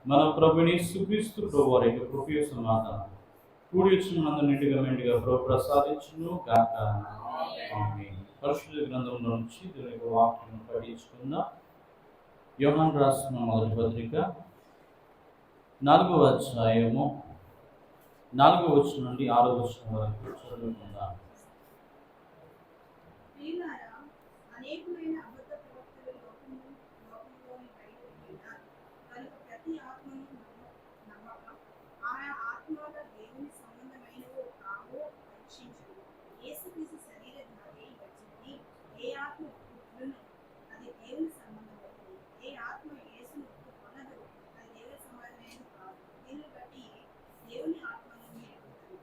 మన ప్రభుని యేసుక్రీస్తు ప్రభు వారి యొక్క కృపయు సమాధానం కూడి వచ్చిన మనందరూ నిండుగా మెండుగా ప్రభు ప్రసాదించును గాక. ఆమేన్. పరిశుద్ధ గ్రంథంలో నుంచి దేవుని యొక్క వాక్యం పఠించుకుందాం. యోహాను రాసిన మొదటి పత్రిక 4వ అధ్యాయము 4వ వచనం నుండి 6వ వచనం వరకు చదువుకుందాం. అనేకులైన అబద్ధ ప్రవక్తలు లోకంలోని బయటకు ఉన్నారు. కనుక ప్రతి ఆత్మను నమ్మక ఆయా ఆత్మల దేవుని సంబంధమైనవో కావో పరీక్షించు. యేసుక్రీస్తు శరీరధారి వచ్చింది. ఏ ఆత్మ ఒప్పుకొనును అది దేవుని సంబంధమైనది. ఏ ఆత్మ యేసును ఒప్పుకొనదు అది దేవుని సంబంధమైనది కాదు. దీన్ని బట్టి దేవుని ఆత్మను మీరు ఎరుగుదురు.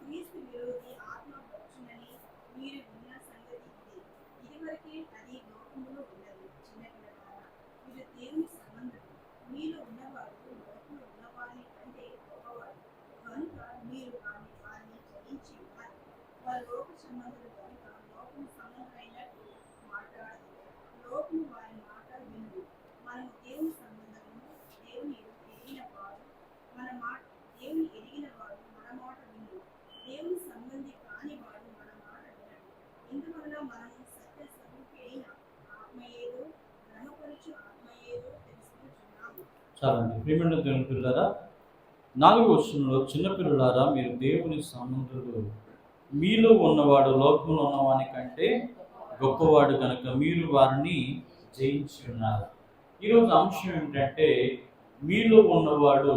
క్రీస్తు విరోధి ఆత్మ వచ్చునని మీరు విన్న సంగతి ఇదే. ఇదివరకే అది లోకములో ఉన్నది. చిన్నపిల్లలారా, మీరు దేవుని సంబంధులు. మీలో ఉన్నవాడు లోకంలో ఉన్నవారి కంటే గొప్పవాడు కనుక మీరు వారిని జయించి ఉన్నారు. వారు లోక సంబంధులు కనుక లోకము సంబంధమైనట్టు మాట్లాడదు. లోకము వారి మాట వినదు. మనము దేవుని సంబంధము. దేవుని ఎరిగిన వాడు మన మాట విను. దేవుని సంబంధి కాని వాడు మన మాట వినడు. ఇందువల్ల మనము సత్య స్వరూపి అయిన ఆత్మ ఏదో భ్రమపరచు ఆత్మ ఏదో తెలుసుకుంటున్నాము. చాలండి. ప్రియమైన దేవుని పిల్లలారా, 4వ వచనంలో చిన్నపిల్లలారా మీరు దేవుని సంబంధులు, మీలో ఉన్నవాడు లోకంలో ఉన్నవాని కంటే గొప్పవాడు కనుక మీరు వారిని జయించి ఉన్నారు. ఈరోజు అంశం ఏమిటంటే మీలో ఉన్నవాడు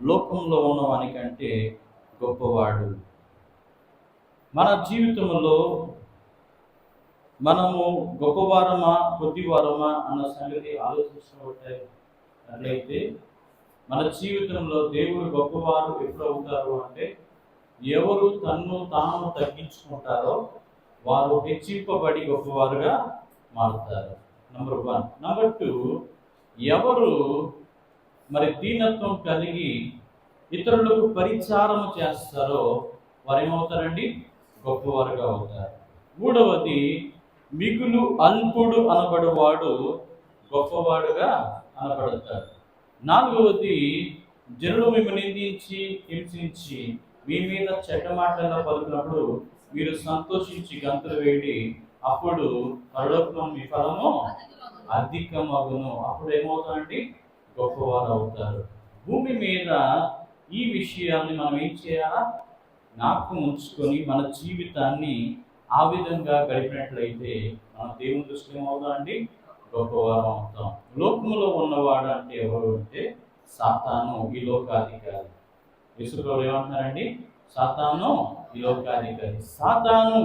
లోకంలో ఉన్నవాని కంటే గొప్పవాడు. మన జీవితంలో మనము గొప్పవారమా కొద్దివారమా అన్న సంగతి ఆలోచించినట్లయితే మన జీవితంలో దేవుడు గొప్పవారు ఎప్పుడు అవుతారు అంటే ఎవరు తన్ను తాను తగ్గించుకుంటారో వారు హెచ్చింపబడి గొప్పవారుగా మారుతారు. నంబర్ 1. నంబర్ 2, ఎవరు మరి దీనత్వం కలిగి ఇతరులకు పరిచారం చేస్తారో వారు ఏమవుతారండి? గొప్పవారుగా అవుతారు. 3వది, మిగులు అల్పుడు అనబడువాడు గొప్పవాడుగా అనబడతాడు. 4వది, జనులు మిమ్మల్ని నిందించి హింసించి మీ మీద చెడ్డ మాటల్లో పలుకున్నప్పుడు మీరు సంతోషించి గంతులు వేడి, అప్పుడు పరలోకంలో మీ ఫలము అధికమగును. అప్పుడు ఏమవుతామండి? గొప్పవారు అవుతారు. భూమి మీద ఈ విషయాన్ని మనం ఏం చేయాలా? జ్ఞాపకం ఉంచుకొని మన జీవితాన్ని ఆ విధంగా గడిపినట్లయితే మన దేవుని దృష్టిలో ఏమవుతామండి? గొప్పవారం అవుతాం. లోకములో ఉన్నవాడు అంటే ఎవరు అంటే సాతాను, ఈ లోకాధికారి. యేసుప్రభువు ఏమంటున్నారండి? సాతాను ఈ లోకాధికారి. సాతాను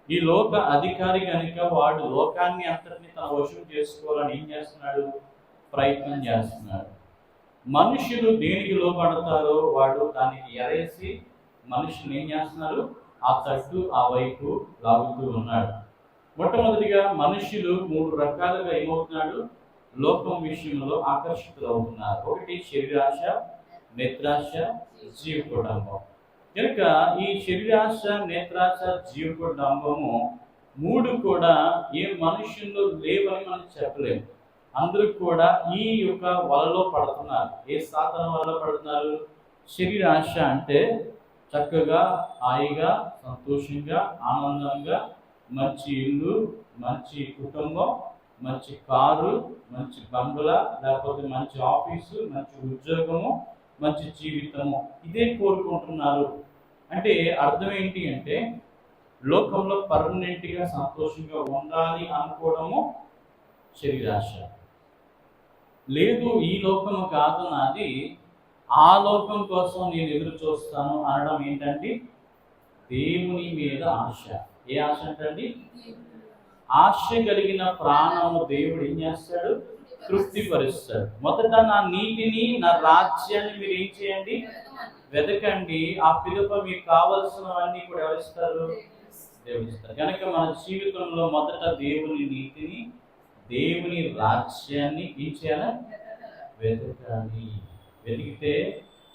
ఈ లోక అధికారి కనుక వాడు లోకాన్ని అంతటిని తన వశం చేసుకోవాలని ఏం చేస్తున్నాడు? ప్రయత్నం చేస్తున్నాడు. మనుషులు దేనికి లోపడతారో వాడు దానికి ఎరేసి మనుషులు ఏం చేస్తున్నారు? ఆ తట్టు ఆ వైపు లాగుతూ ఉన్నాడు. మొట్టమొదటిగా మనుషులు 3 రకాలుగా ఏమవుతున్నాడు? లోకం విషయంలో ఆకర్షితులు అవుతున్నారు. 1 శరీరాశ, నేత్రాశ, జీవకుడంబం. కనుక ఈ శరీరాశ, నేత్రాశ, జీవకుడంబము 3 కూడా ఏ మనుషుల్లో లేవని మనం చెప్పలేము. అందరూ కూడా ఈ యొక్క వలలో పడుతున్నారు. ఏ సాధన వల్ల పడుతున్నారు? శరీరాశ అంటే చక్కగా హాయిగా సంతోషంగా ఆనందంగా మంచి ఇల్లు, మంచి కుటుంబం, మంచి కారు, మంచి బంగ్లా, లేకపోతే మంచి ఆఫీసు, మంచి ఉద్యోగము, మంచి జీవితము, ఇదే కోరుకుంటున్నారు. అంటే అర్థం ఏంటి అంటే లోకంలో పర్మనెంట్గా సంతోషంగా ఉండాలి అనుకోవడము శరీరాశ. లేదు, ఈ లోకము కాదు నాది, ఆ లోకం కోసం నేను ఎదురు చూస్తాను అనడం ఏంటంటే దేవుని మీద ఆశ. ఏ ఆశ అంటండి? ఆశ కలిగిన ప్రాణము దేవుడు ఏం చేస్తాడు? తృప్తిపరుస్తాడు. మొదట నా నీతిని, నా రాజ్యాన్ని మీరు ఏం చేయండి? వెతకండి. ఆ పిలుపు మీకు కావలసినవన్నీ కూడా ఎవరిస్తారు? దేవుడు ఇస్తారు. కనుక మన జీవితంలో మొదట దేవుని నీతిని, దేవుని రాజ్యాన్ని ఏం చేయాలి? వెతకాలి. వెతికితే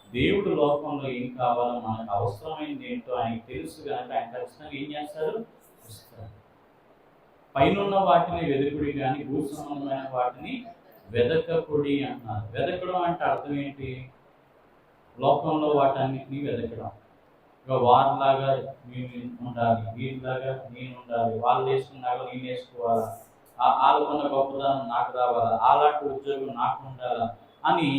దేవుడు లోకంలో ఏం కావాలో మనకు అవసరమైంది ఏంటో ఆయనకు తెలుసు కనుక ఆయన ఖచ్చితంగా ఏం చేస్తారు? ఇస్తారు. పైన వాటిని వెతుకుడి కానీ భూ సంబంధమైన వాటిని వెదకకుడి అంటున్నారు. వెదకడం అంటే అర్థం ఏంటి? లోకంలో వాటన్నిటినీ వెదకడం. ఇక వారిలాగా నేను ఉండాలి, వీరిలాగా నేను ఉండాలి, వాళ్ళు వేసుకున్నాక నేను వేసుకోవాలా, వాళ్ళకున్న గొప్పదనం నాకు రావాలా, అలాంటి ఉద్యోగం నాకు ఉండాలా అని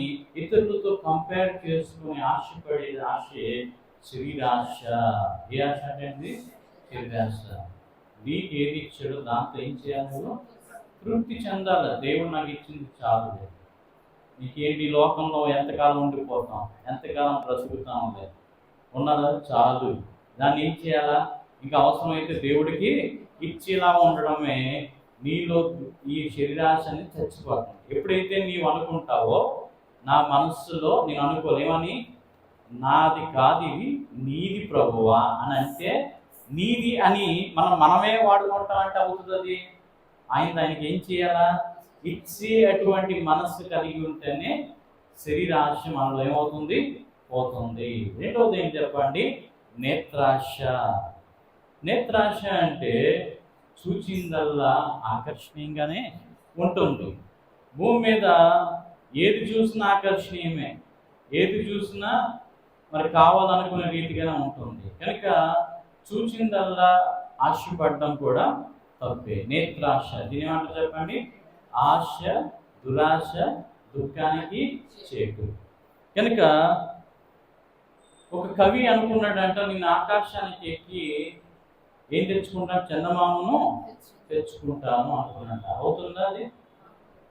ఇతరులతో కంపేర్ చేసుకుని ఆశపడే ఆశే శరీరాశ. ఏ ఆశ అంటే శరీరాశ. నీకు ఏది ఇచ్చాడో దాంతో ఏం చేయాలి? నువ్వు తృప్తి చెందాలి. దేవుడు నాకు ఇచ్చింది చాలు. నీకేంటి లోకంలో ఎంతకాలం ఉండిపోతాం, ఎంతకాలం బ్రతుకుతాం లేదు, ఉన్నదా చాలు. దాన్ని ఏం చేయాలా? ఇంకా అవసరమైతే దేవుడికి ఇచ్చేలా ఉండడమే. నీలో ఈ శరీరాశని చచ్చిపోతుంది. ఎప్పుడైతే నీవు అనుకుంటావో, నా మనస్సులో నేను అనుకోలేమని, నాది కాదు ఇది నీది ప్రభువా అని అంటే, నీది అని మనమే వాడుకుంటాం అంటే అవుతుంది అది. ఆయనకి ఏం చేయాలా? ఇచ్చే అటువంటి మనస్సు కలిగి ఉంటేనే శరీరాశ మనలో ఏమవుతుంది? పోతుంది. రెండవది ఏం చెప్పండి? నేత్రాశ. నేత్రాశ అంటే చూచిందల్లా ఆకర్షణీయంగానే ఉంటుంది. భూమి మీద ఏది చూసినా ఆకర్షణీయమే, ఏది చూసినా మరి కావాలనుకునే రీతిగానే ఉంటుంది. కనుక చూచిందల్లా ఆశపడడం కూడా తప్పే. నేత్రాశ దీని ఏమంటారు చెప్పండి? ఆశ, దురాశ దుఃఖానికి చేటు. కనుక ఒక కవి అనుకున్నాడంట, నేను ఆకాశానికి ఎక్కి ఏం తెచ్చుకుంటాను? చందమామను తెచ్చుకుంటాను అనుకున్నాడు. అవుతుందా అది?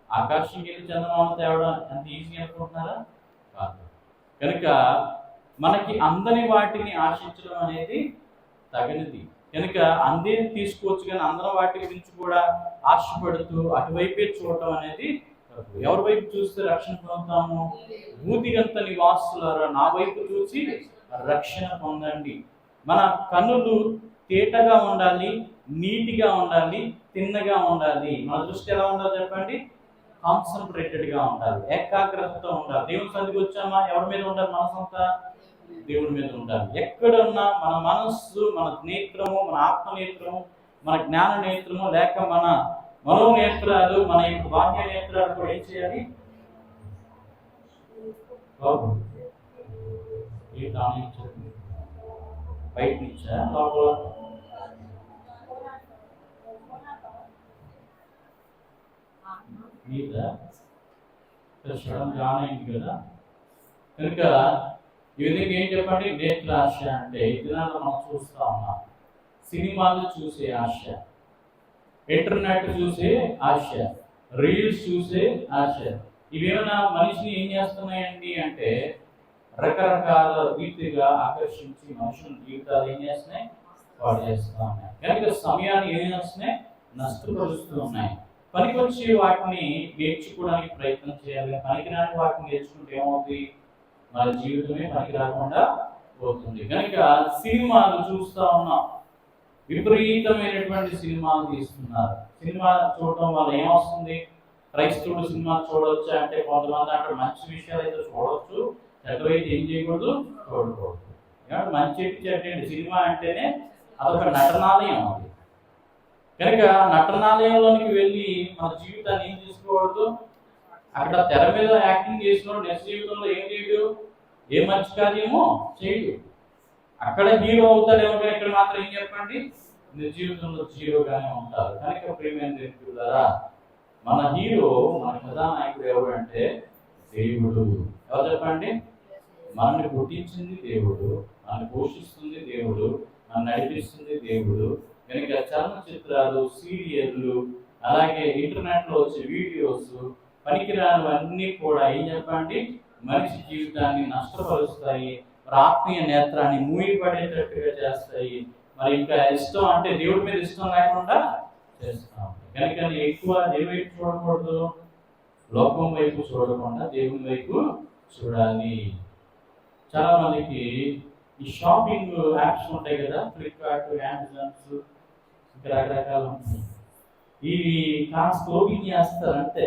ఆకాశంకి వెళ్ళి చందమామ తేవడం అంత ఈజీ అనుకుంటున్నారా? కాదు. కనుక మనకి అందని వాటిని ఆశించడం అనేది తగినది. కనుక అందేది తీసుకోవచ్చు, కానీ అందరం వాటి గురించి కూడా ఆశపడుతూ అటువైపే చూడటం అనేది తప్పు. ఎవరి వైపు చూస్తే రక్షణ పొందుతాము? భూదిగంత నివాసులారా నా వైపు చూసి రక్షణ పొందండి. మన కన్నులు తేటగా ఉండాలి, నీటిగా ఉండాలి, తిన్నగా ఉండాలి. మన దృష్టి ఎలా ఉండాలి చెప్పండి? కాన్సన్ట్రేటెడ్గా ఉండాలి, ఏకాగ్రతతో ఉండాలి. దేవుని సన్నిధికి వచ్చామా? ఎవరి మీద ఉండాలి? మనసంతా దేవుడి మీద ఉండాలి. ఎక్కడున్నా మన మనస్సు, మన నేత్రము, మన ఆత్మనేత్రము, మన జ్ఞాన నేత్రము, లేక మన మనోనేత్రాలు, మన యొక్క బాహ్య నేత్రాలు కూడా ఏం చేయాలి? బయట నుంచా లోపల? మీద అయింది కదా. కనుక ఈ విధంగా ఏం చెప్పండి? నేత్రాశ అంటే ఇదినాల్లో మనం చూస్తా ఉన్నాం. సినిమాలు చూసే ఆశ, ఇంటర్నెట్ చూసే ఆశ, రీల్స్ చూసే ఆశ. ఇవేమైనా మనిషిని ఏం చేస్తున్నాయండి అంటే రకరకాల రీతిగా ఆకర్షించి మనుషుల జీవితాలు ఏం చేస్తున్నాయి? పాడు చేస్తూ ఉన్నాయి. కనుక సమయాన్ని ఏం చేస్తున్నాయి? నష్టపరుస్తూ ఉన్నాయి. పనికొచ్చి వాటిని నేర్చుకోవడానికి ప్రయత్నం చేయాలి. పనికిరాని వాటిని నేర్చుకుంటే ఏమవుతుంది? మన జీవితమే పనికి రాకుండా పోతుంది. కనుక సినిమాలు చూస్తూ ఉన్నాం, విపరీతమైనటువంటి సినిమాలు తీస్తున్నారు. సినిమా చూడటం వల్ల ఏమొస్తుంది? క్రైస్తవుడు సినిమా చూడవచ్చు అంటే కొంతమంది అంటే మంచి విషయాలు అయితే చూడవచ్చు, చెడ్డవైతే ఏం చేయకూడదు? చూడకూడదు. ఏమంటే మంచి చెడ్డ సినిమా అంటేనే అదొక నటనాలయం. అది కనుక నటనాలయంలోనికి వెళ్ళి మన జీవితాన్ని ఏం చేసుకోకూడదు? అక్కడ తెర మీద యాక్టింగ్ చేసినోడు నిజ జీవితంలో ఏం చేయడు? ఏ మంచి కార్యమో చేయడు. అక్కడ హీరో అవుతాడేమో, ఇక్కడ మాత్రం ఏం చెప్పండి? నిజ జీవితంలో జీరోగానే ఉంటారు. కనుక ప్రియమైన దేవులారా, మన హీరో, మన కథానాయకుడు ఎవరు అంటే దేవుడు. ఎవరు చెప్పండి? మనల్ని పుట్టించింది దేవుడు, మనల్ని పోషిస్తుంది దేవుడు, మనల్ని నడిపిస్తుంది దేవుడు. కనుక చలనచిత్రాలు, సీరియళ్ళు, అలాగే ఇంటర్నెట్ లో వచ్చే వీడియోస్ పనికిరానివన్నీ కూడా ఏం చెప్పండి? మనిషి జీవితాన్ని నష్టపరుస్తాయి, మరి ఆత్మీయ నేత్రాన్ని మూయపడేటట్టుగా చేస్తాయి. మరి ఇంకా ఇష్టం అంటే దేవుడి మీద ఇష్టం లేకుండా చేస్తాం. కనుక ఎక్కువ దేవుని వైపు చూడకూడదు, లోకం వైపు చూడకుండా దేవుని వైపు చూడాలి. చాలా మందికి ఈ షాపింగ్ యాప్స్ ఉంటాయి కదా, ఫ్లిప్కార్ట్, అమెజాన్స్, ఇంకా రకరకాలు ఉంటాయి. ఇవి కాస్త ఓపెన్ చేస్తారు అంతే,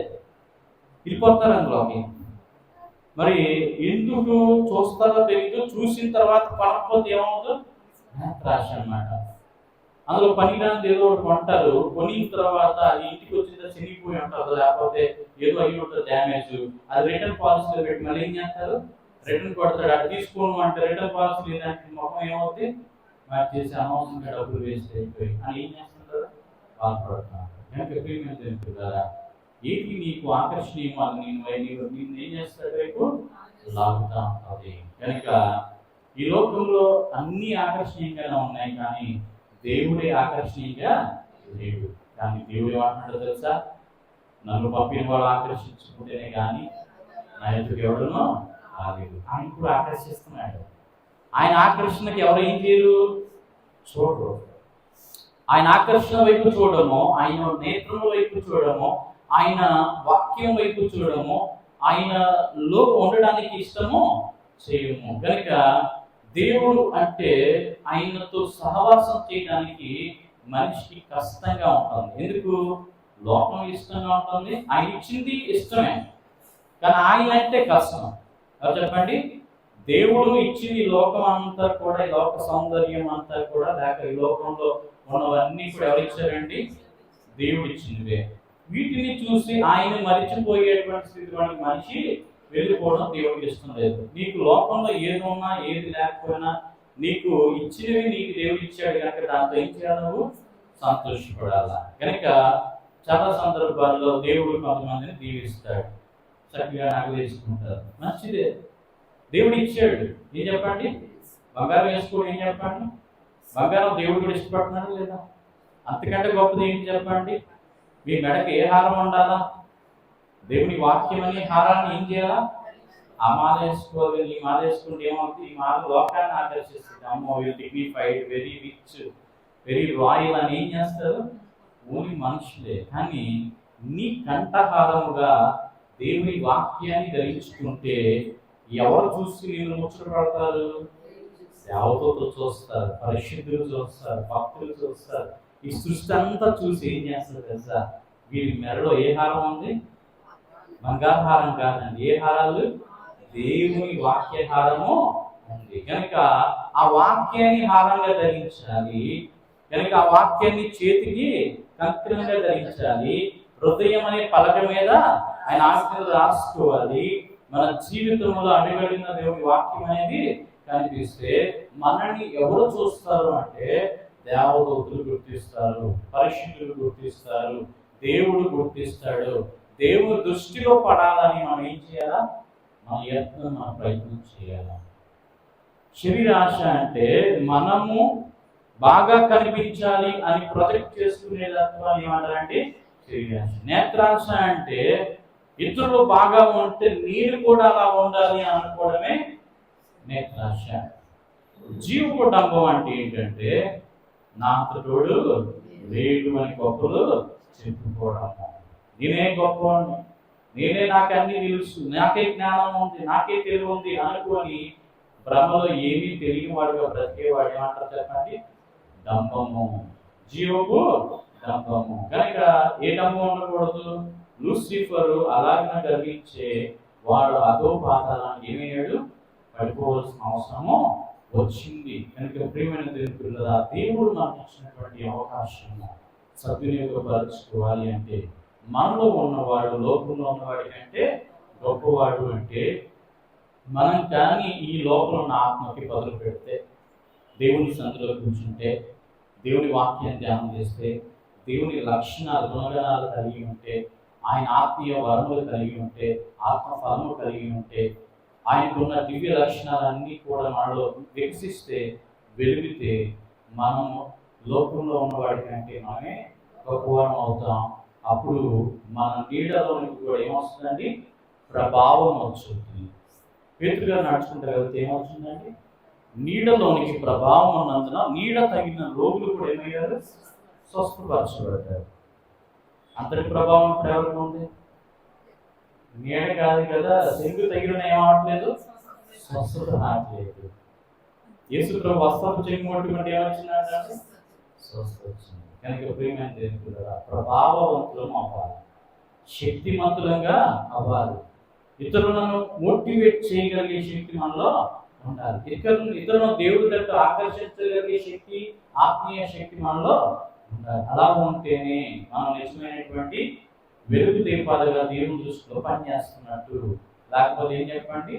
వెళ్ళిపోతారు అందులోకి. మరి ఎందుకు చూస్తారో తెలియదు, చూసిన తర్వాత కొనకపోతే ఏమవుతుంది? నేత్రాశ అన్నమాట. అందులో పనికిరానిది ఏదో ఒకటి కొంటారు. కొనిన తర్వాత అది ఇంటికి వచ్చిన చినిగిపోయి ఉంటుంది, లేకపోతే ఏదో అయ్యి ఉంటుంది డ్యామేజ్. అది రిటర్న్ పాలసీలో పెట్టి మళ్ళీ ఏం చేస్తారు, రిటర్న్ కొడతాడు. అది తీసుకోను అంటే రిటర్న్ పాలసీ లేదంటే మొహం ఏమవుతుంది, మరి చేసి అనవసరంగా డబ్బులు వేస్ట్ అయిపోయి అని ఏం చేస్తుంటారు, బాధపడుతున్నారు. కనుక ప్రియమైన ఏంటి నీకు ఆకర్షణీయం, అది నిన్ను ఏం చేస్తాడు, రేపు లాగుతా ఉంటుంది. కనుక ఈ లోకంలో అన్ని ఆకర్షణీయంగానే ఉన్నాయి, కానీ దేవుడే ఆకర్షణీయంగా లేడు. కానీ దేవుడు ఏమంటున్నాడో తెలుసా, నన్ను పంపిన వాడు ఆకర్షించుకుంటేనే కానీ నా ఎదురు ఎవడునో రాలేదు. ఆయన కూడా ఆకర్షిస్తున్నాడు. ఆయన ఆకర్షణకి ఎవరు ఏం చేయరు, చూడరు. ఆయన ఆకర్షణ వైపు చూడము, ఆయన నేత్రం వైపు చూడము, ఆయన వాక్యం వైపు చూడము, ఆయనలో ఉండడానికి ఇష్టము చేయము. కనుక దేవుడు అంటే ఆయనతో సహవాసం చేయడానికి మనిషికి కష్టంగా ఉంటుంది. ఎందుకు, లోకం ఇష్టంగా ఉంటుంది, ఆయన ఇచ్చింది ఇష్టమే, కానీ ఆయన అంటే కష్టం. చెప్పండి, దేవుడు ఇచ్చింది లోకం అంతా కూడా, ఈ లోక సౌందర్యం అంతా కూడా, లేక ఈ లోకంలో ఉన్నవన్నీ కూడా ఎవరు ఇచ్చారండి, దేవుడు ఇచ్చినవే. వీటిని చూసి ఆయన మరిచిపోయేటువంటి స్థితిలోనికి మనిషి వెళ్ళిపోవడం దేవుడికి ఇష్టం లేదు. నీకు లోకంలో ఏది ఉన్నా ఏది లేకపోయినా నీకు ఇచ్చినవి నీకు దేవుడు ఇచ్చాడు కనుక దాంతో ఏం చేయాలి, నువ్వు సంతోషపడాలా. కనుక చాలా సందర్భాల్లో దేవుడు కొంతమందిని దీవిస్తాడు, చక్కగా నాకు తీసుకుంటారు, మంచిదే. దేవుడు ఇచ్చాడు, ఏం చెప్పండి, బంగారం వేసుకోవడం ఏం చెప్పండి, బంగారం దేవుడు కూడా ఇష్టపడుతున్నాడు లేదా, అంతకంటే గొప్పది ఏంటి చెప్పండి. మీ మెడకి ఏ హారం ఉండాలా, దేవుని వాక్యం అనే హారాన్ని ఏం చేయాలా, ఆ మాల వేసుకోవాలి. ఈ మాల వేసుకుంటే ఏమవుతుంది, ఈ మాల లోకాన్ని ఆకర్షిస్తుంది. అమ్మో dignified, very rich, very royal అని ఏం చేస్తారు, ఓన్లీ మనుషులే. కానీ నీ కంఠహారముగా దేవుని వాక్యాన్ని ధరించుకుంటే ఎవరు చూసి నేను ముచ్చటపడతారు, దేవతలతో చూస్తారు, పరిశుద్ధులు చూస్తారు, భక్తులు చూస్తారు. ఈ సృష్టి అంతా చూసి ఏం చేస్తారు తెలుసా, వీరి మెడలో ఏ హారం ఉంది, బంగారు హారం కాదండి, ఏ హారాలు, దేవుని వాక్య హారము ఉంది. కనుక ఆ వాక్యాన్ని హారంగా ధరించాలి. కనుక ఆ వాక్యాన్ని చేతికి కంకణంగా ధరించాలి. హృదయం అనే పలక మీద ఆయన ఆజ్ఞలు రాసుకోవాలి. మన జీవితంలో అడుగడిన దేవుని వాక్యం అనేది కనిపిస్తే మనల్ని ఎవరు చూస్తారు అంటే దేవదూతలు గుర్తిస్తారు, పరిశుద్ధులు గుర్తిస్తారు, దేవుడు గుర్తిస్తాడు. దేవుని దృష్టిలో పడాలని మనం ఏం చేయాలా, మన యత్నం, మన ప్రయత్నం చేయాలా. శరీరాశ అంటే మనము బాగా కనిపించాలి అని ప్రొజెక్ట్ చేసుకునే తత్వాన్ని ఏమంటారంటే శరీరాశ. నేత్రాశ అంటే ఇతరులు బాగా ఉంటే నేను కూడా అలా ఉండాలి అని అనుకోవడమే నేత్రాశ. జీవకుటుంబం అంటే ఏంటంటే నా తోడు లేడు అని గొప్పలు చెప్పుకోవడము. నేనే గొప్పవాడిని, నేనే నాకు అన్ని తెలుసు, నాకే జ్ఞానం ఉంది, నాకే తెలివి ఉంది అనుకొని బ్రహ్మలో ఏమీ తెలియని వాడుగా బ్రతికేవాడు ఏమంటారు చెప్పండి, డంబము. జీవపు డంబము. కనుక ఏ డంబం ఉండకూడదు, లూసిఫరు అలాగ గర్వించే వాడు అదో పాతాలని ఏమయ్యాడు, పడిపోవాల్సిన అవసరము వచ్చింది. కనుక ప్రియమైన దేవుడు, దేవుడు మనకు ఇచ్చినటువంటి అవకాశము సద్వినియోగపరచుకోవాలి. అంటే మనలో ఉన్నవాడు లోకంలో ఉన్నవాడి కంటే గొప్పవాడు. అంటే మనం కానీ ఈ లోకంలో ఉన్న ఆత్మకి బదులు పెడితే, దేవుని సందులో కూర్చుంటే, దేవుని వాక్యాన్ని ధ్యానం చేస్తే, దేవుని లక్షణాలు గుణగణాలు కలిగి ఉంటే, ఆయన ఆత్మీయ వరములు కలిగి ఉంటే, ఆత్మ ఫలము కలిగి ఉంటే, ఆయనకున్న దివ్య లక్షణాలన్నీ కూడా మనలో వికసిస్తే, వెలిగితే, మనము లోకంలో ఉన్నవాడి కంటే మనమే గొప్పవారం అవుతాం. అప్పుడు మన నీడలోనికి కూడా ఏమొస్తుందండి, ప్రభావం వస్తుంది. పేతురుగా నడుచుకుంటే వెళ్తే ఏమవుతుందండి, నీడలోనికి ప్రభావం ఉన్నందున నీడ తగిన రోగులు కూడా ఏమయ్యారు, స్వస్థపరచబడ్డారు. అంతటి ప్రభావం ఇప్పుడు ఎవరికి ఉంది, నీడ కాదు కదా, సెంగు తగిలిన ఏమవట్లేదు, స్వస్థత రావట్లేదు. యేసు ప్రభు వస్త్రపు చెంగుమట్టుకుంటే ఏమొచ్చిందంటే స్వస్థత వచ్చింది. కనుక ప్రియమైన దేవుడు, ప్రభావవంతులం అవ్వాలి, శక్తిమంతులంగా అవ్వాలి. ఇతరులను మోటివేట్ చేయగలిగే శక్తి మనలో ఉండాలి. ఇతరులను దేవుడి దగ్గర ఆకర్షించగలిగే శక్తి, ఆత్మీయ శక్తి మనలో ఉండాలి. అలా ఉంటేనే మనం నిజమైనటువంటి వెలుగు దీపాలుగా దేవుని దృష్టిలో పనిచేస్తున్నట్టు. లేకపోతే ఏం చెప్పండి,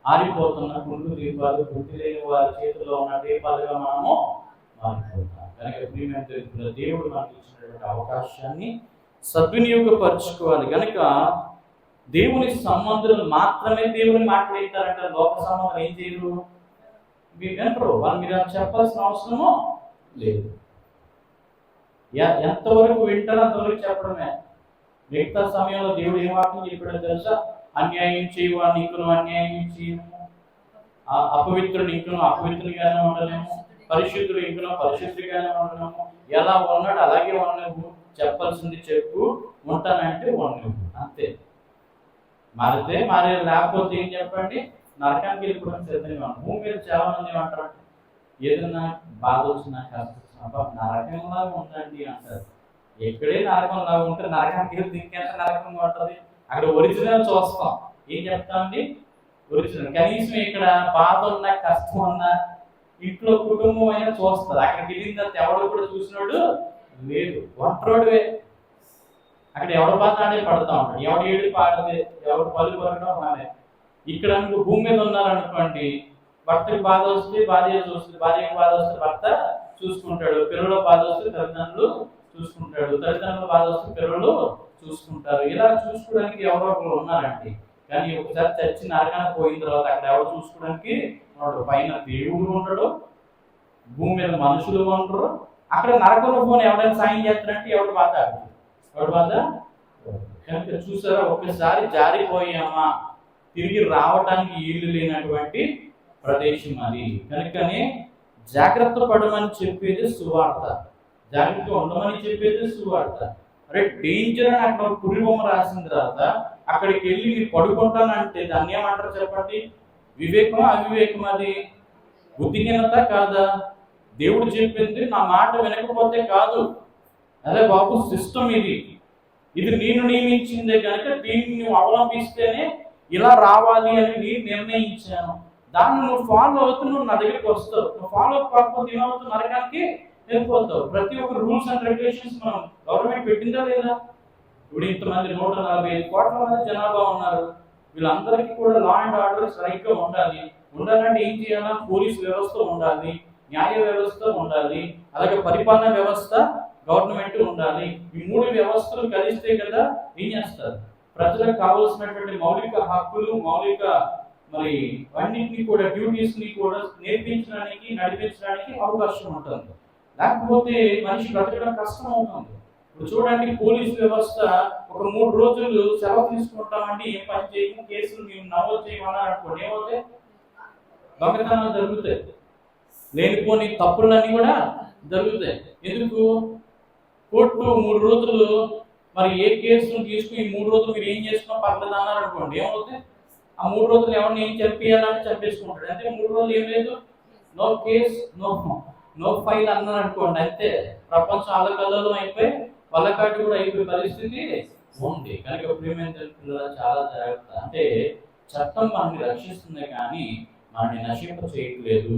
ఆరిపోతున్న కుండు దీపాలు, బుద్ధి లేని వారి చేతిలో ఉన్న దీపాలుగా మనము మారిపోతాం. కనుక ప్రియమైన దేవుడు మనకి ఇచ్చినటువంటి అవకాశాన్ని సద్వినియోగపరచుకోవాలి. కనుక దేవుని సంబంధులు మాత్రమే దేవుని మాట్లాడతారంటే లోక సంబంధం ఏం చేయరు, వింటారు. వాళ్ళు మీరు చెప్పాల్సిన అవసరము లేదు. ఎంతవరకు వింటారో అంతవరకు చెప్పడమే. మిగతా సమయంలో దేవుడు ఏం వాక్యం చెప్పాడో తెలుసా? అన్యాయం చేయవాడిని ఇంకను అన్యాయం చేయము, అపవిత్రుడు ఇంకను అపవిత్రుడిగానే ఉండలేము, పరిశుద్ధుడు ఇంకను పరిశుద్ధిగానే ఉండలేము. ఎలా ఉన్నాడు అలాగే ఉండలేము. చెప్పాల్సింది చెప్పు, ఉంటానంటే ఉండలేము, అంతే. మారితే మారే, లేకపోతే ఏం చెప్పండి, నరకానికి వెళ్ళిపోవడం సిద్ధంగా ఉన్నాం. భూమి మీద చాలా మంది ఏమంటారు, ఏదన్నా బాధ వచ్చినా కష్టం నరకంలాగా ఉందండి అంటారు. ఎక్కడే నరకంలాగా ఉంటే నరకానికి వెళ్తే ఇంకెంత నరకంగా ఉంటుంది. అక్కడ ఒరిజినల్ చూస్తాం, ఏం చెప్తామండి, ఒరిజినల్. కనీసం ఇక్కడ బాధ ఉన్నా కష్టం ఉన్నా ఇంట్లో కుటుంబం అయినా చూస్తారు. అక్కడికి వెళ్ళిన తర్వాత ఎవడు కూడా చూసినాడు లేదు, ఒంటరోడువే. అక్కడ ఎవడ బాధ ఆడే పడతా ఉంటాడు, ఎవడు ఏడు పాడదే, ఎవడు పళ్ళు కొరకడం మానే. ఇక్కడ భూమి మీద ఉన్నారనుకోండి, భర్తకి బాధ వస్తే భార్య చూస్తుంది, భార్యకి బాధ వస్తే భర్త చూసుకుంటాడు, పిల్లల బాధ వస్తే తల్లిదండ్రులు చూసుకుంటాడు, తల్లిదండ్రుల బాధ వస్తే పిల్లలు చూసుకుంటారు. ఇలా చూసుకోవడానికి ఎవరో ఒకరు ఉన్నారండి. కానీ ఒకసారి చచ్చి నరకానికి పోయిన తర్వాత అక్కడ ఎవరు చూసుకోవడానికి ఉన్నాడు? పైన దేవుడు ఉండడు, భూమి మీద మనుషులు ఉండరు. అక్కడ నరకంలో పోని ఎవరైనా సాయం చేస్తారంటే ఎవరు బాధ, ఎవరు బాధ. కనుక చూసారా, ఒకసారి జారిపోయామా తిరిగి రావటానికి ఇల్లు లేనటువంటి ప్రదేశం అది. కనుకనే జాగ్రత్త పడమని చెప్పేది సువార్త, జాగ్రత్తగా ఉండమని చెప్పేది సువార్త. అరే డేంజర్ అని అక్కడ పురిబొమ్మ రాసిన తర్వాత అక్కడికి వెళ్ళి మీరు పడుకుంటానంటే దాన్ని ఏమంటారు చెప్పండి? వివేకమా అవివేకం? అది బుద్ధిహీనత కాదా? దేవుడు చెప్పింది నా మాట వినకపోతే కాదు, అదే బాబు సిస్టమ్ ఇది నేను నియమించిందే కనుక దీన్ని నువ్వు అవలంబిస్తేనే ఇలా రావాలి అని నేను నిర్ణయించాను. దాన్ని నువ్వు ఫాలో అవుతూ నువ్వు నా దగ్గరికి వస్తావు. నువ్వు ఫాలో కాకపోతే ఏమవుతావు? నరకానికి వెళ్ళిపోతావు. ప్రతి ఒక్క రూల్స్ అండ్ రెగ్యులేషన్స్ మనం గవర్నమెంట్ పెట్టిందా లేదా? ఇప్పుడు ఇంతమంది 145 కోట్ల మంది జనాభా ఉన్నారు. వీళ్ళందరికీ కూడా లా అండ్ ఆర్డర్ సరిగ్గా ఉండాలంటే ఏం చేయాలా? పోలీస్ వ్యవస్థ ఉండాలి, న్యాయ వ్యవస్థ ఉండాలి, అలాగే పరిపాలన వ్యవస్థ గవర్నమెంట్ ఉండాలి. ఈ 3 వ్యవస్థలు కలిస్తే కదా ఏం చేస్తారు? ప్రజలకు కావాల్సినటువంటి మౌలిక హక్కులు, మౌలిక మరి అన్నింటినీ కూడా డ్యూటీస్ ని కూడా నేర్పించడానికి, నడిపించడానికి అవకాశం ఉంటుంది. లేకపోతే మనిషి బ్రతకడం కష్టం అవుతుంది. ఇప్పుడు చూడండి, పోలీసు వ్యవస్థ ఒక 3 రోజులు సెలవు తీసుకుంటామంటే ఏం పని చేయము, కేసులు మేము నమోదు చేయమన్నారు అనుకోండి, ఏమవుతాయి? దొంగతనాలు జరుగుతాయి, లేనిపోని తప్పులన్నీ కూడా జరుగుతాయి. ఎందుకు? కోర్టు 3 రోజులు మరి ఏ కేసును తీసుకుని ఈ 3 రోజులు మీరు ఏం చేసుకున్నా పర్లేదు అన్నారు అనుకోండి, ఏమవుతుంది? ఆ 3 రోజులు ఎవరిని ఏం చంపేయాలని చంపేసుకుంటాడు. అంటే 3 రోజులు ఏం లేదు, నో కేస్ నో ఫైల్ అన్నారు అనుకోండి, అంతే. ప్రపంచం అల్లకల్లోలం అయిపోయి వల్లకాటి కూడా అయిపోయే పరిస్థితి ఉంది. కనుక ప్రియమైన చాలా జాగ్రత్త. అంటే చట్టం మనల్ని రక్షిస్తుంది కానీ మనల్ని నశింప చేయట్లేదు.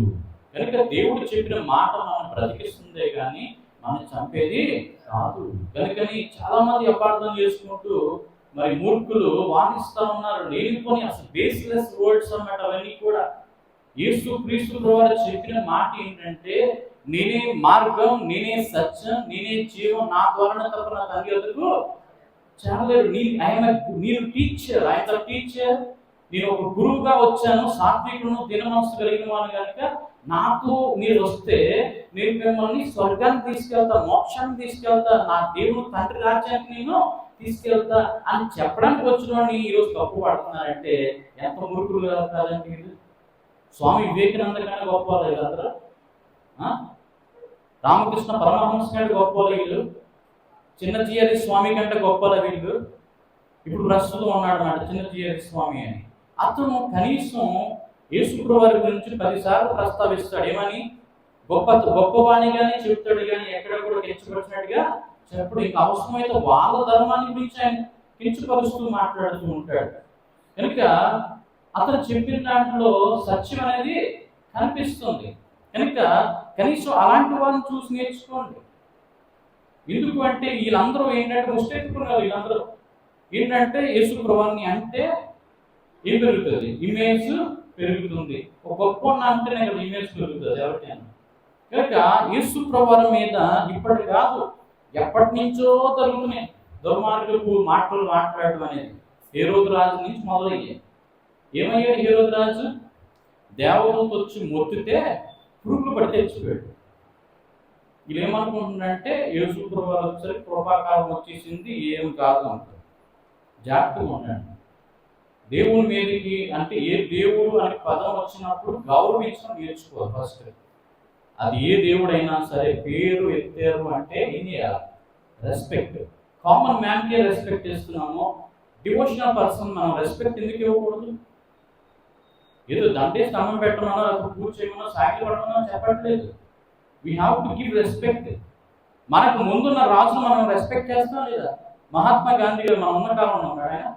కనుక దేవుడు చెప్పిన మాట మనం బ్రతికిస్తుందే కానీ మనం చంపేది కాదు. కనుకని చాలా మంది అపార్థం చేసుకుంటూ మరి మూర్ఖులు వాదిస్తూ ఉన్నారు, లేనిపోని అసలు బేస్లెస్ వర్డ్స్ అన్నమాట. అవన్నీ కూడా యేసు క్రీస్తు ద్వారా చెప్పిన మాట ఏంటంటే, నేనే మార్గం, నేనే సత్యం, నేనే జీవం, నా ద్వారా తప్ప నా తండ్రి వద్దకు చేరలేడు. నేను టీచర్, ఆయన టీచర్, నేను ఒక గురువుగా వచ్చాను, సాత్వికులను దినమనస్సు కలిగిన వాడు కనుక నాతో మీరు వస్తే నేను మిమ్మల్ని స్వర్గానికి తీసుకెళ్తా, మోక్షానికి తీసుకెళ్తా, నా దేవుడు తండ్రి రాజ్యానికి నేను తీసుకెళ్తా అని చెప్పడానికి వచ్చిన వాడిని ఈరోజు తప్పు పడుతున్నారంటే ఎంత మురుకులు కాదండి వీళ్ళు. స్వామి వివేకానంద కంటే గొప్ప వాళ్ళు వీళ్ళందరూ, రామకృష్ణ పరమహంస కంటే గొప్ప వాళ్ళు వీళ్ళు, చిన్నజీయరి స్వామి కంటే గొప్ప వీళ్ళు. ఇప్పుడు ప్రస్తుతం ఉన్నాడు అన్నమాట చిన్నజీయరి స్వామి అని. అతను కనీసం యేసుప్రభు వారి గురించి 10 సార్లు ప్రస్తావిస్తాడు. ఏమని? గొప్పవాణిగానే చెప్తాడు కానీ ఎక్కడ కూడా కించపరిచినట్టుగా చెప్పడు. ఇంకా అవసరమైతే వాళ్ళ ధర్మాన్ని గురించి ఆయన కించపరుస్తూ మాట్లాడుతూ ఉంటాడు. కనుక అతను చెప్పిన దాంట్లో సత్యం అనేది కనిపిస్తుంది. కనుక కనీసం అలాంటి వాళ్ళని చూసి నేర్చుకోండి. ఎందుకు అంటే వీళ్ళందరూ ఏంటంటే ముష్టెత్తుకున్నారు. వీళ్ళందరూ ఏంటంటే యేసు ప్రభువుని అంటే ఏం పెరుగుతుంది? ఇమేజ్ పెరుగుతుంది. ఒక గొప్ప అంటేనే కదా ఇమేజ్ పెరుగుతుంది ఎవరికైనా. కనుక యేసు ప్రభువు మీద ఇప్పటి కాదు, ఎప్పటి నుంచో జరుగుతున్నాయి దుర్మార్గపు మాటలు మాట్లాడడం అనేది. హేరోదు రాజు నుంచి మొదలయ్యాయి. ఏమయ్యాడు హేరోదు రాజు? దేవదూత వచ్చి మొత్తితే పురుగులు పడి తెచ్చిపోయాడు. వీళ్ళు ఏమనుకుంటున్నారంటే యేసు ప్రభువు వచ్చి కృపాకాలం వచ్చేసింది, ఏం కాదు అంటారు. జాగ్రత్తగా ఉండండి. దేవుని మీదకి అంటే ఏ దేవుడు అనే పదం వచ్చినప్పుడు గౌరవించడం నేర్చుకోవాలి ఫస్ట్. అది ఏ దేవుడైనా సరే పేరు ఎత్తారు అంటే ఏం చేయాలి? రెస్పెక్ట్. కామన్ మ్యాన్కే రెస్పెక్ట్ ఇస్తున్నాము, డివోషనల్ పర్సన్ మనం రెస్పెక్ట్ ఎందుకు ఇవ్వకూడదు? ఏదో దండే స్తంభం పెట్టమనో లేకపోతే పూజ చేయమనో సాగిలు పడమనో చెప్పట్లేదు. We have to give respect. మనకు ముందున్న రాజును మనం రెస్పెక్ట్ చేస్తాం లేదా? మహాత్మా గాంధీ గారు మనం ఉన్న కాలంలో ఉన్నాడు. ఆయన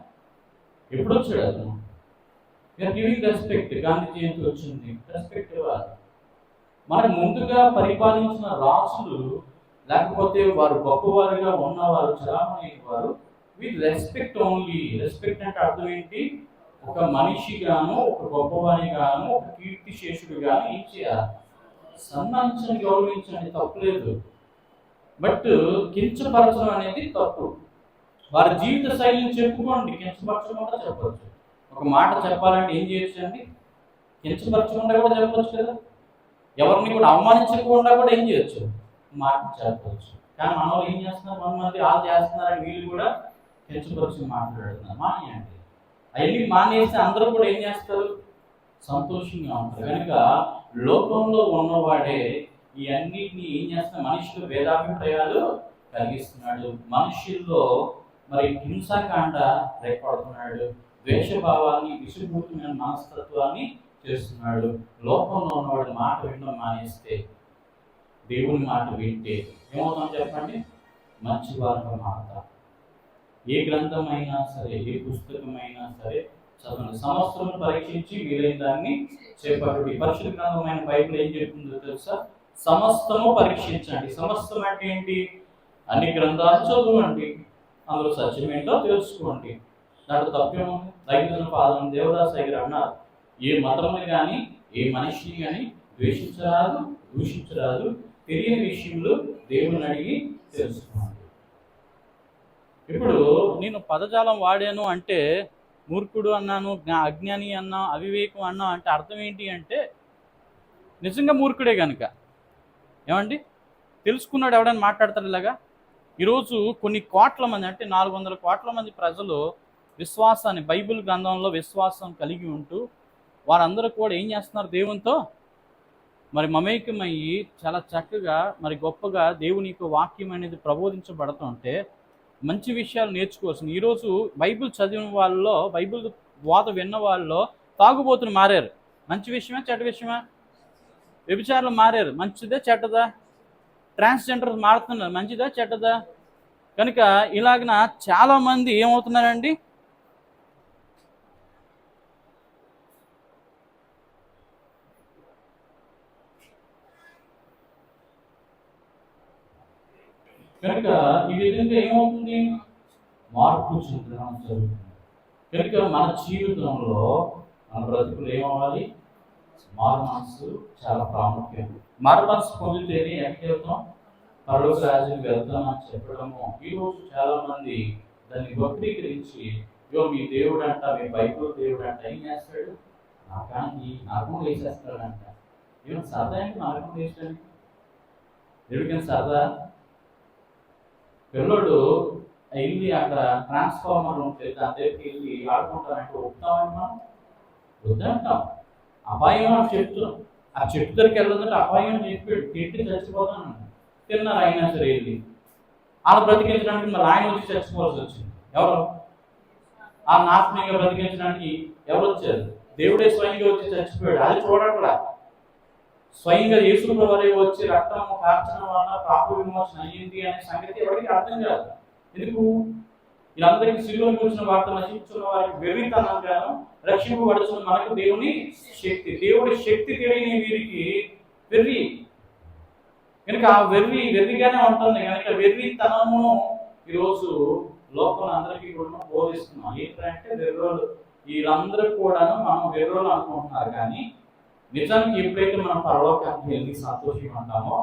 ఎప్పుడు వచ్చాడు? అతను గివింగ్ రెస్పెక్ట్. గాంధీ జయంతి వచ్చింది, రెస్పెక్ట్ ఇవ్వాలి. మనకు ముందుగా పరిపాలించిన రాజులు లేకపోతే వారు గొప్పవారుగా ఉన్నవారు చాలామంది వారు విత్ రెస్పెక్ట్ ఓన్లీ. రెస్పెక్ట్ అంటే అర్థం ఏంటి? ఒక మనిషిగాను, ఒక గొప్పవారిగాను, ఒక కీర్తిశేషుడుగాను ఏం చేయాలి? సన్మానించండి, గౌరవించండి, తప్పులేదు. బట్ కించపరచడం అనేది తప్పు. వారి జీవిత శైలిని చెప్పుకోండి, కించపరచకుండా చెప్పచ్చు. ఒక మాట చెప్పాలంటే ఏం చేయొచ్చు అండి? కించపరచకుండా కూడా చెప్పచ్చు కదా. ఎవరిని కూడా అవమానించకుండా కూడా ఏం చేయొచ్చు? మాట చెప్పవచ్చు. కానీ మనం ఏం చేస్తున్నారు? కొంతమంది వాళ్ళు చేస్తున్నారని వీళ్ళు కూడా కించపరిచి మాట్లాడుతున్నారు. మానేయండి. అవన్నీ మానేస్తే అందరూ కూడా ఏం చేస్తారు? సంతోషంగా ఉంటారు. కనుక లోకంలో ఉన్నవాడే ఈ అన్నిటిని ఏం చేస్తున్నా? మనుషులు భేదాభిప్రాయాలు కలిగిస్తున్నాడు. మనుషుల్లో మరి హింసాకాండ రేపడుతున్నాడు. ద్వేషభావాన్ని, విసుగుతున్న మనస్తత్వాన్ని చేస్తున్నాడు. లోకంలో ఉన్నవాడి మాట వినడం మానేస్తే, దేవుని మాట వింటే ఏమవుతాం చెప్పండి? మంచివారుగా మారుతాం. ఏ గ్రంథం అయినా సరే, ఏ పుస్తకమైనా సరే చదవండి. సమస్తం పరీక్షించి వీలైన దాన్ని చేపట్టండి. పరిశుద్ధ గ్రంథమైన బైబిల్ ఏం చెప్తుందో తెలుసా? సమస్తము పరీక్షించండి. సమస్తం అంటే ఏంటి? అన్ని గ్రంథాలు చదవండి, అందులో సత్యం ఏంటో తెలుసుకోండి. దాంట్లో తప్పేముంది? రైతుల పాదం దేవదాస్ గారు అన్నారు, ఏ మతముని కానీ ఏ మనిషిని కానీ ద్వేషించరాదు, దూషించరాదు, తెలియని విషయంలో దేవుని అడిగి తెలుసుకోండి. ఇప్పుడు నేను పదజాలం వాడాను అంటే మూర్ఖుడు అన్నాను, అజ్ఞాని అన్నా, అవివేకం అన్నా అంటే అర్థం ఏంటి అంటే నిజంగా మూర్ఖుడే కనుక. ఏమండి? తెలుసుకున్నాడు ఎవడని మాట్లాడతారు ఇలాగా? ఈరోజు కొన్ని కోట్ల మంది అంటే 400 కోట్ల మంది ప్రజలు విశ్వాసాన్ని, బైబిల్ గ్రంథంలో విశ్వాసం కలిగి ఉంటూ వారందరూ కూడా ఏం చేస్తున్నారు? దేవునితో మరి మమేకమయ్యి చాలా చక్కగా మరి గొప్పగా దేవుని యొక్క వాక్యం అనేది ప్రబోధించబడుతుంటే మంచి విషయాలు నేర్చుకోవాల్సింది. ఈరోజు బైబిల్ చదివిన వాళ్ళలో, బైబిల్ బోధ విన్న వాళ్ళలో తాగుబోతులు మారారు. మంచి విషయమా చెడ్డ విషయమా? వ్యభిచారులు మారారు. మంచిదా చెడ్డదా? ట్రాన్స్జెండర్ మారుతున్నారు. మంచిదా చెడ్డదా? కనుక ఇలాగన చాలామంది ఏమవుతున్నారండి? కనుక ఈ విధంగా ఏమవుతుంది? మార్పు చెందడం జరుగుతుంది. కనుక మన జీవితంలో మన బ్రతుకులు ఏమవ్వాలి? మారు మనసు చాలా ప్రాముఖ్యం. మారు మనసు పొందితేనే ఎక్కడికి వెళ్తాం? పరలోక రాజ్యానికి వెళ్తామని చెప్పడము. ఈరోజు చాలా మంది దాన్ని వక్రీకరించి, మీ దేవుడు అంట, మీ బైబిల్ దేవుడు అంట ఏం చేస్తాడు? నరకం వేసేస్తాడంట. ఏమైనా సరదా అంటే నరకం వేసడానికి? దేవుడికి సరదా? పిల్లడు వెళ్ళి అక్కడ ట్రాన్స్ఫార్మర్ ఉంటే దాని దగ్గరికి వెళ్ళి ఆడుకుంటానంటే ఒప్పుతామని మనం వద్దంటాం. అపాయం అని చెప్తున్నాం. ఆ చెట్టు దగ్గరికి వెళ్ళదంటే అపాయం చెప్పాడు, తిట్టి చచ్చిపోతాను తిన్నారు. అయినా సరే వెళ్ళి వాళ్ళ బ్రతికించడానికి మరి ఆయన వచ్చి చచ్చిపోవాల్సి వచ్చింది. ఎవరు? ఆ నాశనంగా బ్రతికించడానికి ఎవరు వచ్చారు? దేవుడే స్వయంగా వచ్చి చచ్చిపోయాడు. అది చూడట్లా. స్వయంగా యేసు ప్రభువే వచ్చి రక్తము కార్చడం వలన పాప విమోచన అయ్యింది అనే సంగతి ఎవరికి అర్థం కాదు. ఎందుకు? వీళ్ళందరికీ సిలువకు వచ్చిన వార్త నశించున్న వారికి వెర్రితనంగాను రక్షింపబడుతున్న మనకు దేవుని శక్తి. దేవుడి శక్తి తెలియని వీరికి వెర్రి. కనుక ఆ వెర్రిగానే ఉంటుంది. కనుక వెర్రితనమును ఈరోజు లోకంలో అందరికీ కూడా బోధిస్తున్నాం. ఏంటంటే వెర్రోలు, వీళ్ళందరూ కూడాను మనం వెర్రోలు అనుకుంటున్నారు. కానీ నిజానికి ఎప్పుడైతే మనం పరలోకానికి వెళ్ళి సంతోషంగా ఉంటామో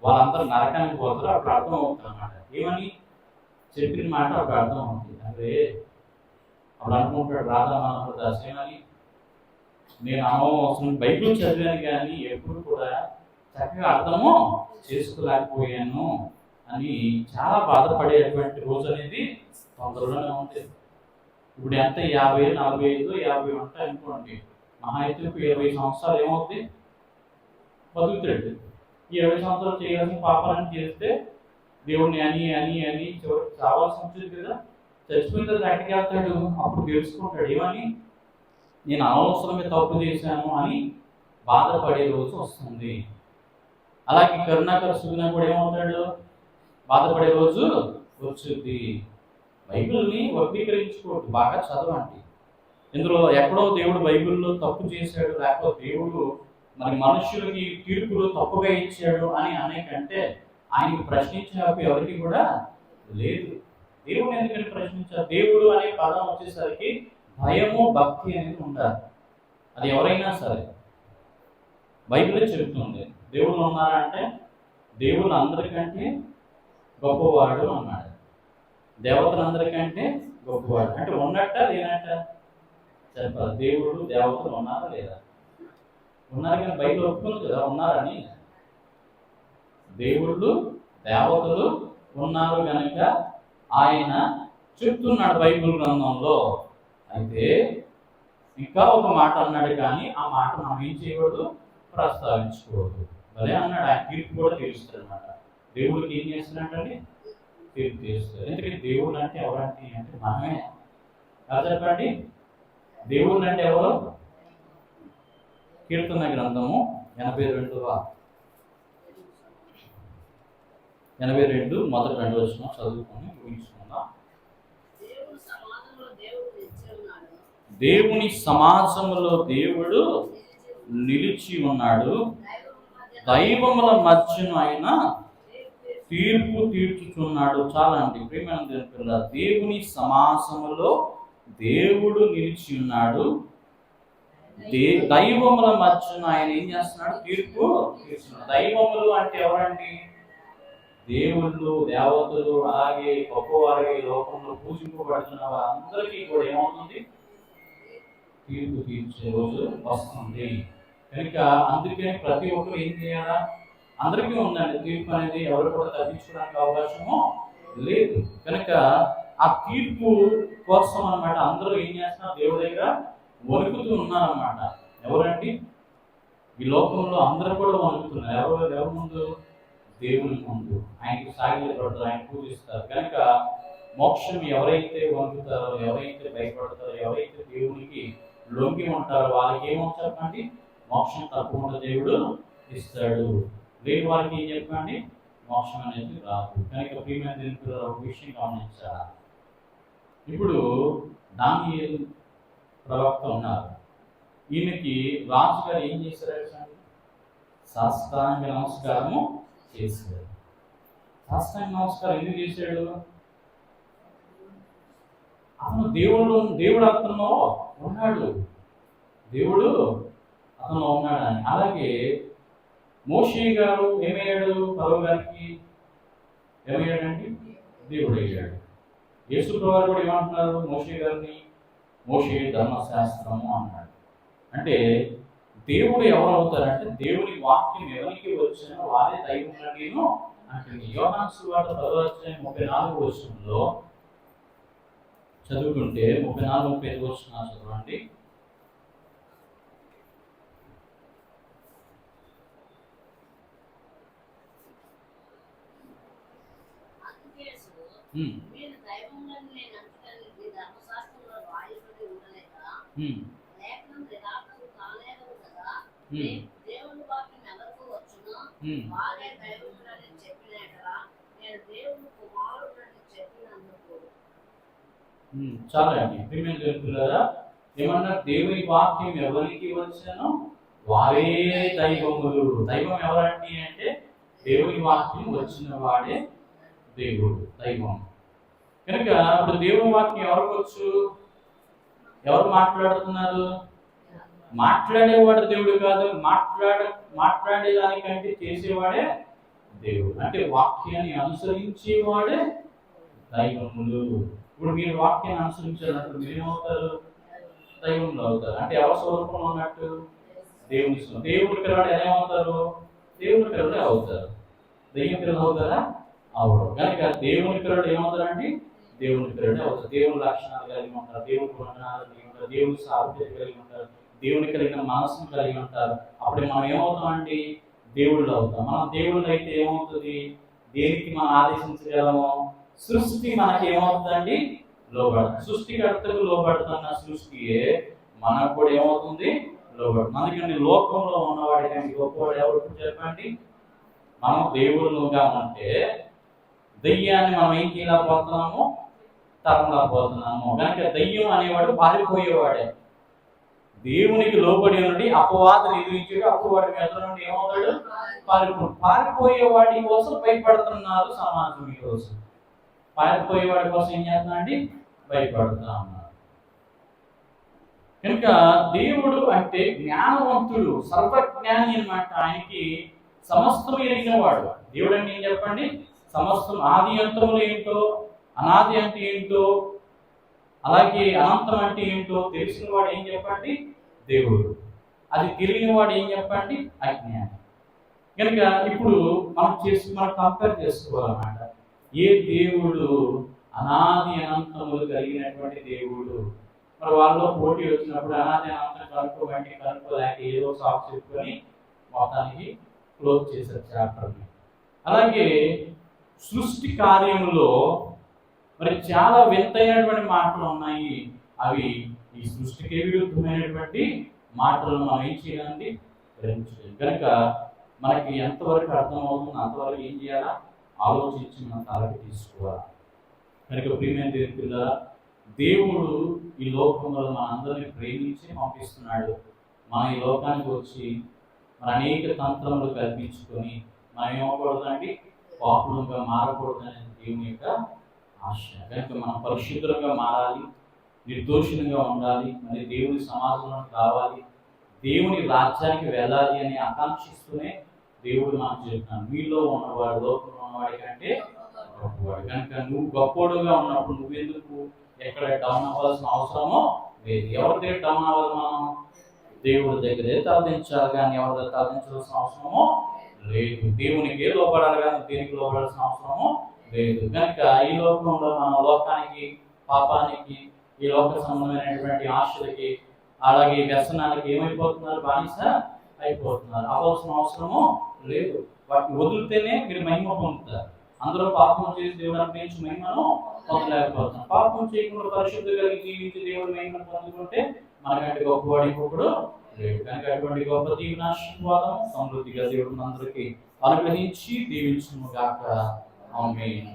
వాళ్ళందరూ నరకానికి పోతారో అప్పుడు అర్థం అవుతుంది అన్నమాట. ఏమని చెప్పిన మాట అప్పుడు అర్థం అవుతుంది. అదే అప్పుడు అనుకుంటాడు రాధామోహన్ దాస్ ఏమని, నేను అనవసరం బైబిల్ చదివాను కానీ ఎప్పుడు కూడా చక్కగా అర్థము చేసుకోలేకపోయాను అని చాలా బాధపడేటువంటి రోజు అనేది తొందరలోనే ఉంటుంది. ఇప్పుడు ఎంత 50, 45, 50 ఉంటాయి అనుకోండి. మహా అయితే 20 సంవత్సరాలు ఏమవుతుంది, బతుకుతాడు. ఈ 20 సంవత్సరాలు చేయాల్సిన పాపాలను చేస్తే దేవుడిని అని అని అని చివరికి చావాల్సి ఉంటుంది కదా. చచ్చిపోయిన తర్వాత ఎక్కడికి వెళ్తాడు, అప్పుడు తెలుసుకుంటాడు ఏమని, నేను అనవసరమే తప్పు చేశాను అని బాధపడే రోజు వస్తుంది. అలాగే కరుణాకర్ సుగుణ కూడా ఏమవుతాడు, బాధపడే రోజు వచ్చింది. బైబిల్ని వక్రీకరించుకోవద్దు, బాగా చదవండి. ఇందులో ఎక్కడో దేవుడు బైబిల్లో తప్పు చేశాడు, లేకపోతే దేవుడు మరి మనుషులకి తీర్పులు తప్పుగా ఇచ్చాడు అని అనేకంటే ఆయనకి ప్రశ్నించే హక్కు ఎవరికి కూడా లేదు. దేవుడు ఎందుకని ప్రశ్నించారు? దేవుడు అనే పదం వచ్చేసరికి భయము భక్తి అనేది ఉండాలి. అది ఎవరైనా సరే బైబిలే చెబుతుంది. దేవుళ్ళు ఉన్నారంటే దేవుడు అందరికంటే గొప్పవాడు అన్నాడు. దేవతలందరికంటే గొప్పవాడు అంటే ఉన్నట్ట లేనట్ట చెప్పాలి. దేవుడు దేవతలు ఉన్నారా లేదా? ఉన్నారు కానీ బైబిల్ ఒప్పుకుంది కదా ఉన్నారని. దేవుళ్ళు దేవతలు ఉన్నారు కనుక ఆయన చెప్తున్నాడు బైబిల్ గ్రంథంలో. అయితే ఇంకా ఒక మాట అన్నాడు కానీ ఆ మాట మనం ఏం చేయకూడదు, ప్రస్తావించకూడదు. అదే అన్నాడు. ఆయన తీర్పు కూడా తీరుస్తాడు అనమాట. దేవుడికి ఏం చేస్తున్నాడండి, తీర్పు తీరుస్తాడు. ఎందుకంటే దేవుడు అంటే ఎవరంటే అంటే మనమే. ఎలా చెప్పండి, దేవుడు అంటే ఎవరు? కీర్తన గ్రంథము 82 మొదటి 2 వచనం చదువుకొని ఊహించుకుందాం. దేవుని సమాజంలో దేవుడు నిలిచి ఉన్నాడు, దైవముల మధ్యన ఆయన తీర్పు తీర్చుచున్నాడు. చాలా అండి ప్రియమైన దేవుని పిల్లలు, దేవుని సమాజంలో దేవుడు నిలిచి ఉన్నాడు, దైవముల మధ్యన ఆయన ఏం చేస్తున్నాడు, తీర్పు తీర్చున్నాడు. దైవములు అంటే ఎవరండి? దేవుళ్ళు, దేవతలు, అలాగే గొప్పవారి లోకంలో పూజింపబడుతున్న వారందరికీ కూడా ఏమవుతుంది, తీర్పు తీర్చే రోజు వస్తుంది. కనుక అందుకే ప్రతి ఒక్కరు ఏం చేయాలా, అందరికీ ఉందండి తీర్పు అనేది, ఎవరు కూడా తప్పించుకోవడానికి అవకాశము లేదు. కనుక ఆ తీర్పు కోసం అన్నమాట అందరూ ఏం చేస్తున్నారు, దేవుడి దగ్గర వణుకుతూ ఉన్నారన్నమాట. ఎవరండి? ఈ లోకంలో అందరూ కూడా వణుకుతున్నారు. ఎవరి ముందు? దేవుని ముందు. ఆయనకు సాగిలపడతారు, ఆయన పూజిస్తారు. కనుక మోక్షం ఎవరైతే వణుకుతారో, ఎవరైతే భయపడతారో, ఎవరైతే దేవునికి లొంగి ఉంటారో వాళ్ళకి ఏమో చెప్పండి, మోక్షం తప్పకుండా దేవుడు ఇస్తాడు. లేని వారికి ఏం చెప్పండి, మోక్షం అనేది రాదు. కనుక ప్రియమైన దేవుని ఒక విషయం గమనించాలి. ఇప్పుడు దానియేలు ప్రవక్త ఉన్నారు. ఈయనకి రాజుగారు ఏం చేశారు? సాష్టాంగ నమస్కారము చేశాడు. సాష్టాంగ నమస్కారం ఎందుకు చేశాడు? అతను దేవుడు అతను ఉన్నాడు, దేవుడు అతను ఉన్నాడని. అలాగే మోషే గారు ఏమయ్యాడు? ఫరో గారికి ఏమయ్యాడండి? దేవుడు అయ్యాడు. యేసు ప్రభువు కూడా ఏమంటున్నారు మోషే గారిని? మోషే ధర్మశాస్త్రము అన్నాడు. అంటే దేవుడు ఎవరు అవుతారంటే దేవుని వాక్యం ఎవరికి వచ్చినా వారే దైవం అంటే. యోహాను సువార్త 10:34 వచనంలో చదువుకుంటే 34-35 వచనాలు చదవండి. చాలా అండి ప్రియమైన దేవులారా, ఏమన్నా దేవుని వాక్యం ఎవరికి వచ్చానో వారే దైవములు. దైవం ఎవరండి అంటే దేవుని వాక్యం వచ్చిన వాడే దేవుడు, దైవం. కనుక ఇప్పుడు దేవుని వాక్యం ఎవరికి వచ్చు? ఎవరు మాట్లాడుతున్నారు? మాట్లాడేవాడు దేవుడు కాదు, మాట్లాడేదానికంటే చేసేవాడే దేవుడు. అంటే వాక్యాన్ని అనుసరించేవాడే దైవములు. ఇప్పుడు మీరు వాక్యాన్ని అనుసరించాలంటే మీరు ఏమవుతారు? దైవంలో అవుతారు. అంటే ఎవరి స్వరూపంలో ఉన్నట్టు? దేవుని స్వరూపం. దేవుడి పిల్లలు ఏమవుతారు? దేవుని పిల్లలే అవుతారు. దెయ్యం పిల్లలు అవుతారా? అవరు. కనుక దేవుని పిల్లలు ఏమవుతారండి? దేవుని పిల్లలే అవుతారు. దేవుని లక్షణాలు కలిగి ఉంటారు, దేవుని గుణాలు కలిగి ఉంటారు, దేవుని సారూప్యత కలిగి ఉంటారు, దేవుని కలిగిన మనసును కలిగి ఉంటారు. అప్పుడు మనం ఏమవుతామండి? దేవుళ్ళు అవుతాం. మనం దేవుళ్ళు అయితే ఏమవుతుంది? దేనికి మనం ఆదేశించగలము? సృష్టి మనకి ఏమవుతుందండి? లోబడుతుంది. సృష్టికర్తకు లోబడుతున్న సృష్టియే మనకు కూడా ఏమవుతుంది? లోబడుతుంది. అందుకని లోకంలో ఉన్నవాడి కానీ గొప్పవాడు ఎవరు చెప్పండి? మనం దేవుళ్ళుగా ఉంటే దెయ్యాన్ని మనం ఏం చేయలేకపోతున్నాము? తరమలేకపోతున్నాము. కనుక దెయ్యం అనేవాడు పారిపోయేవాడే. దేవునికి లోబడి ఉండి అపవాదం ఎదిరించాడు, అప్పుడు వాడి మీద నుండి ఏమవుతాడు? పారిపోయేవాడి కోసం భయపడుతున్నారు సమాజం ఈరోజు. పారిపోయేవాడి కోసం ఏం చేస్తున్నారండి? భయపడుతూ ఉన్నారు. కనుక దేవుడు అంటే జ్ఞానవంతుడు, సర్వజ్ఞాని అన్నమాట. ఆయనకి సమస్తం ఎరిగిన వాడు. దేవుడు అంటే ఏం చెప్పండి? సమస్తం. ఆది అంతములు ఏంటో, అనాది అంటే ఏంటో, అలాగే అనంతం అంటే ఏంటో తెలిసిన వాడు ఏం చెప్పండి? దేవుడు. అది తెలియని వాడు ఏం చెప్పండి? అజ్ఞాని. కనుక ఇప్పుడు మనం కంపేర్ చేసుకోవాలన్నమాట. ఏ దేవుడు అనాది అనంతములు కలిగినటువంటి దేవుడు. మరి వాళ్ళలో పోటీ వచ్చినప్పుడు అనాది అనంతం కనుక్కోలేక ఏదో సాఫ్ చెప్పుకొని మొత్తానికి క్లోజ్ చేశారు చాప్టర్ని. అలాగే సృష్టి కార్యములో మరి చాలా వింతైనటువంటి మాటలు ఉన్నాయి. అవి ఈ సృష్టికి విరుద్ధమైనటువంటి మాటలను మనం ఏం చేయాలండి? గ్రహించలేదు. కనుక మనకి ఎంతవరకు అర్థమవుతుందో అంతవరకు ఏం చేయాలా? ఆలోచించి మన తలకి తీసుకోవాలి. కనుక ప్రియమైన దేవుడా, దేవుడు ఈ లోకంలో మనందరినీ ప్రేమించి పంపిస్తున్నాడు. మన ఈ లోకానికి వచ్చి మన అనేక తంత్రములు కల్పించుకొని మనం ఏమవకూడదండి? పాపులుగా మారకూడదని దేవుని యొక్క ఆశ. కనుక మనం పరిశుద్ధంగా మారాలి, నిర్దోషులంగా ఉండాలి, మరి దేవుని సమాజంలో కావాలి, దేవుని రాజ్యానికి వెళ్ళాలి అని ఆకాంక్షిస్తూనే దేవుడు నాకు చెప్తున్నాను, మీలో ఉన్నవాడు లోకంలో ఉన్నవాడి కంటే గొప్పవాడు. కనుక నువ్వు గొప్పవాడుగా ఉన్నప్పుడు నువ్వెందుకు ఎక్కడ డౌన్ అవ్వాల్సిన అవసరమో లేదు. ఎవరి దగ్గర డౌన్ అవ్వాలి? మనం దేవుడి దగ్గరే తలదించాలి, కానీ ఎవరి దగ్గర తలదించాల్సిన అవసరమో లేదు. దేవునికి లోపడాలి, కానీ దేనికి లోపడాల్సిన అవసరమో లేదు. కనుక ఈ లోకంలో మన లోకానికి, పాపానికి, ఈ లోక సంబంధమైనటువంటి ఆశలకి, అలాగే వ్యసనాలకి ఏమైపోతున్నారు? బానిస అయిపోతున్నారు. అవ్వాల్సిన అవసరము లేదు. వాటిని వదిలితేనే మీరు మహిమ పొందుతారు. అందరూ పాపం చేసి దేవుడు అనిపించి మహిమను పొందలేకపోతున్నారు. పాపం చేయకుండా పరిశుద్ధ కలిగి జీవించి దేవుడు మహిమను పొందుకుంటే మనకంటే గొప్పవాడి ఇంకొకడు లేడు. కనుక అటువంటి గొప్ప దీవెనాశీర్వాదం సమృద్ధిగా దేవుడు అందరికీ అనుగ్రహించి దీవించును గాక. ఆమేన్.